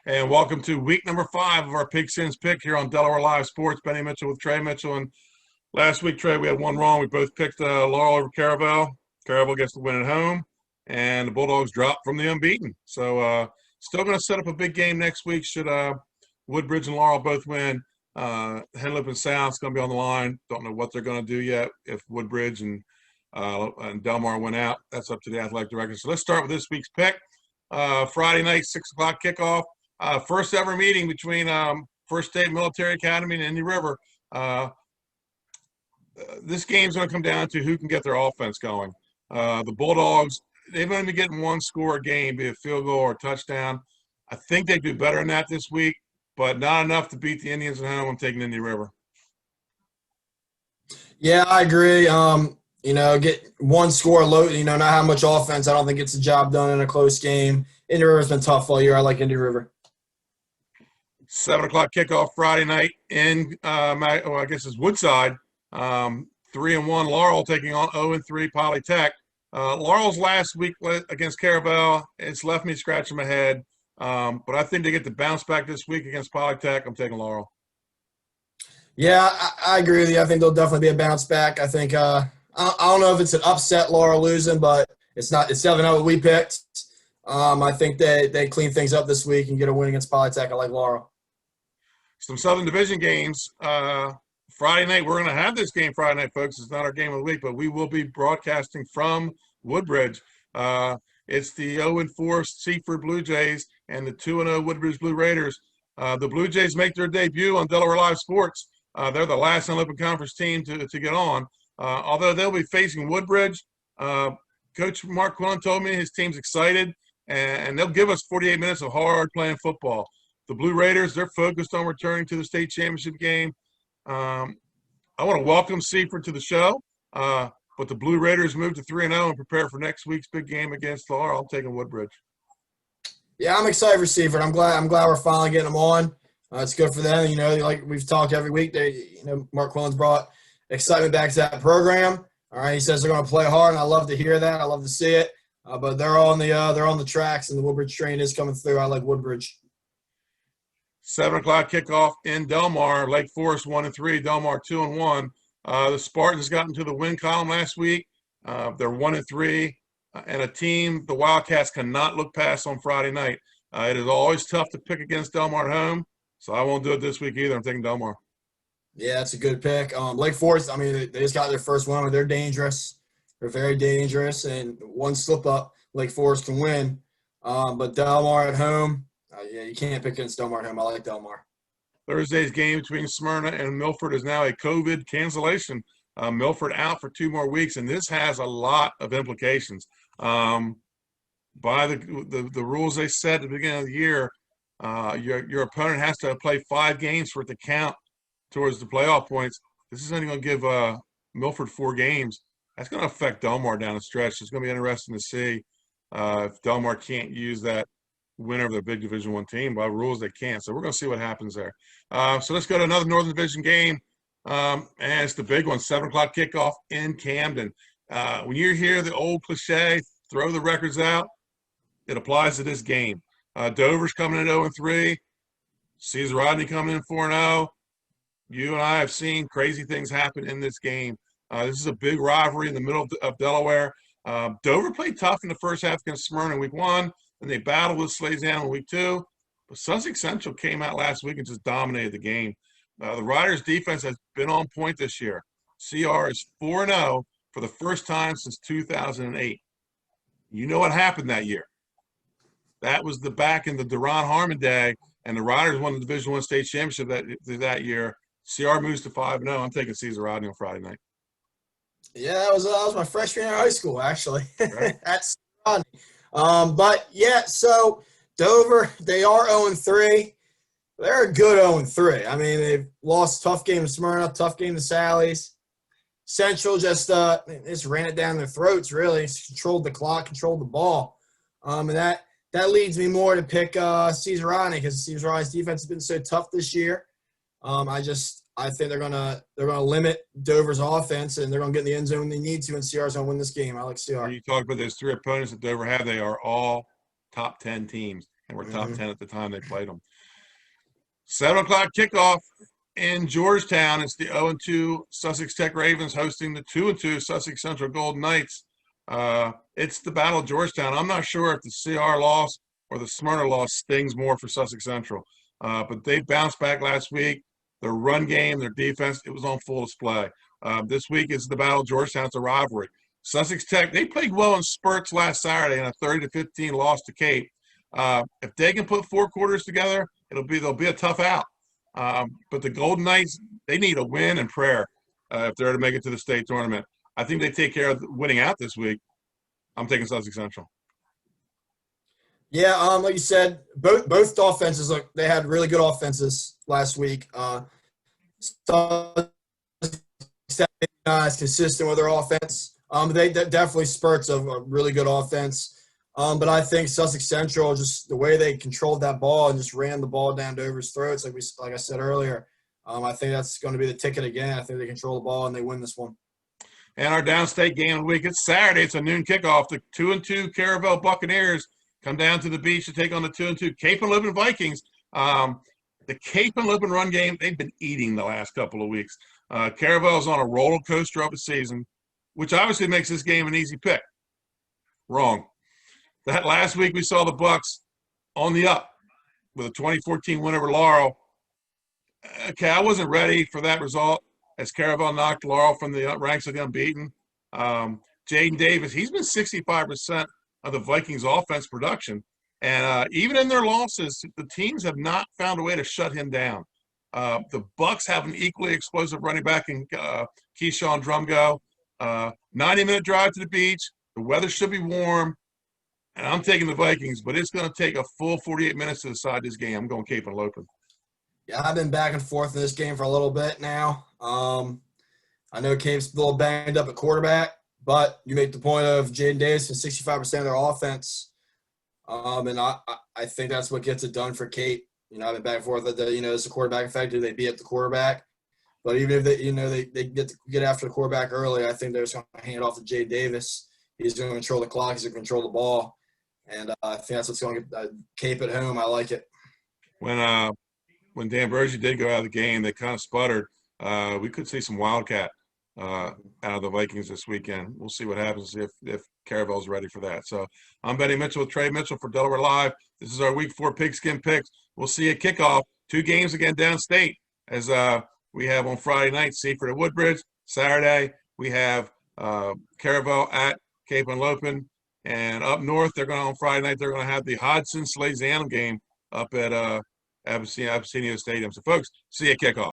And welcome to week number 5 of our Pigskin's Pick here on Delaware Live Sports. Benny Mitchell with Trey Mitchell. And last week, Trey, we had one wrong. We both picked Laurel over Caravel. Caravel gets the win at home, and the Bulldogs drop from the unbeaten. So still going to set up a big game next week should Woodbridge and Laurel both win. Henlopen South's going to be on the line. Don't know what they're going to do yet if Woodbridge and Delmar went out. That's up to the athletic director. So let's start with this week's pick. Friday night, 6 o'clock kickoff. First ever meeting between First State Military Academy and Indian River. This game's going to come down to who can get their offense going. The Bulldogs, they've only been getting one score a game, be it field goal or touchdown. I think they do better than that this week, but not enough to beat the Indians at home. I'm taking Indian River. Yeah, I agree. Get one score low, not how much offense. I don't think it's a job done in a close game. Indian River's been tough all year. I like Indian River. 7 o'clock kickoff Friday night in, I guess it's Woodside. 3-1 Laurel taking on 0-3 Polytech. Laurel's last week against Caravel, it's left me scratching my head. But I think they get the bounce back this week against Polytech. I'm taking Laurel. Yeah, I agree with you. I think there'll definitely be a bounce back. I think I don't know if it's an upset Laurel losing, but it's definitely not what we picked. I think they clean things up this week and get a win against Polytech. I like Laurel. Some Southern Division games. Friday night, we're going to have this game Friday night, folks. It's not our game of the week, but we will be broadcasting from Woodbridge. It's the 0-4 Seaford Blue Jays and the 2-0 Woodbridge Blue Raiders. The Blue Jays make their debut on Delaware Live Sports. They're the last Henlopen Conference team to get on. Although they'll be facing Woodbridge, Coach Mark Quillen told me his team's excited, and they'll give us 48 minutes of hard playing football. The Blue Raiders, they're focused on returning to the state championship game. I want to welcome Seaford to the show, but the Blue Raiders move to 3-0 and prepare for next week's big game against Laurel. I'm taking Woodbridge. Yeah, I'm excited for Seaford. I'm glad we're finally getting them on. It's good for them. Like we've talked every week, Mark Quillen's brought excitement back to that program. All right, he says they're going to play hard, and I love to hear that. I love to see it. But they're on the tracks, and the Woodbridge train is coming through. I like Woodbridge. 7 o'clock kickoff in Delmar. Lake Forest 1-3, Delmar 2-1. The Spartans got into the win column last week. They're 1-3, and a team the Wildcats cannot look past on Friday night. It is always tough to pick against Delmar at home, so I won't do it this week either. I'm taking Delmar. Yeah, that's a good pick. Lake Forest, they just got their first one. They're dangerous. They're very dangerous, and one slip up, Lake Forest can win. But Delmar at home, you can't pick against Delmar at home. I like Delmar. Thursday's game between Smyrna and Milford is now a COVID cancellation. Milford out for 2 more weeks, and this has a lot of implications. By the rules they set at the beginning of the year, your opponent has to play 5 games for it to count towards the playoff points. This is only going to give Milford 4 games. That's going to affect Delmar down the stretch. It's going to be interesting to see if Delmar can't use that win over the big Division I team. By rules, they can't. So we're going to see what happens there. So let's go to another Northern Division game. And it's the big one, 7 o'clock kickoff in Camden. When you hear the old cliche, throw the records out, it applies to this game. Dover's coming in 0-3. Sees Rodney coming in 4-0. You and I have seen crazy things happen in this game. This is a big rivalry in the middle of Delaware. Dover played tough in the first half against Smyrna in week 1, and they battled with Slazeano in week 2. But Sussex Central came out last week and just dominated the game. The Riders' defense has been on point this year. CR is 4-0 for the first time since 2008. You know what happened that year. That was back in the Duran Harmon day, and the Riders won the Division I state championship that year. CR moves to 5-0. I'm taking Caesar Rodney on Friday night. Yeah, that was my freshman year in high school, actually. Right. That's Rodney. But, yeah, so Dover, they are 0-3. They're a good 0-3. They've lost tough game to Smyrna, tough game to Sally's. Central just ran it down their throats, really. Controlled the clock, controlled the ball. And that leads me more to pick Caesar Rodney because Caesar Rodney's defense has been so tough this year. I think they're gonna limit Dover's offense, and they're gonna get in the end zone when they need to, and CR's gonna win this game. I like CR. You talk about those 3 opponents that Dover have; they are all top 10 teams, and were top 10 at the time they played them. 7 o'clock kickoff in Georgetown. It's the 0-2 Sussex Tech Ravens hosting the 2-2 Sussex Central Golden Knights. It's the Battle of Georgetown. I'm not sure if the CR loss or the Smyrna loss stings more for Sussex Central, but they bounced back last week. Their run game, their defense, it was on full display. This week is the Battle of Georgetown. It's a rivalry. Sussex Tech, they played well in spurts last Saturday in a 30-15 loss to Cape. If they can put 4 quarters together, they'll be a tough out. But the Golden Knights, they need a win and prayer if they're to make it to the state tournament. I think they take care of winning out this week. I'm taking Sussex Central. Yeah, like you said, both offenses, look, they had really good offenses last week. Is consistent with their offense. They definitely spurts of a really good offense. But I think Sussex Central, just the way they controlled that ball and just ran the ball down Dover's throats, like I said earlier, I think that's going to be the ticket again. I think they control the ball and they win this one. And our downstate game of the week, it's Saturday. It's a noon kickoff. The 2-2 Caravel Buccaneers come down to the beach to take on the 2-2 Cape Henlopen Vikings. The Cape Henlopen run game, they've been eating the last couple of weeks. Caravel's on a roller coaster of a season, which obviously makes this game an easy pick. Wrong. That last week we saw the Bucks on the up with a 2014 win over Laurel. Okay, I wasn't ready for that result as Caravel knocked Laurel from the ranks of the unbeaten. Jaden Davis, he's been 65% of the Vikings' offense production. And even in their losses, the teams have not found a way to shut him down. The Bucks have an equally explosive running back in Keyshawn Drumgo. 90-minute drive to the beach. The weather should be warm. And I'm taking the Vikings, but it's going to take a full 48 minutes to decide this game. I'm going Cape Henlopen. Yeah, I've been back and forth in this game for a little bit now. I know Cape's a little banged up at quarterback, but you make the point of Jaden Davis and 65% of their offense. And I think that's what gets it done for Cape. I've been back and forth. It's a quarterback effect. Do they beat the quarterback? But even if they get after the quarterback early, I think they're just going to hand it off to Jaden Davis. He's going to control the clock. He's going to control the ball. And I think that's what's going to get Cape at home. I like it. When Dan Bergy did go out of the game, they kind of sputtered. We could see some Wildcat out of the Vikings this weekend. We'll see what happens if Caravel's ready for that. So I'm Benny Mitchell with Trey Mitchell for Delaware Live. This is our Week 4 Pigskin Picks. We'll see you at kickoff. 2 games again downstate as we have on Friday night, Seaford at Woodbridge. Saturday, we have Caravel at Cape Henlopen. And up north, on Friday night, they're going to have the Hodson Salesianum game up at Abyssinia Stadium. So, folks, see you at kickoff.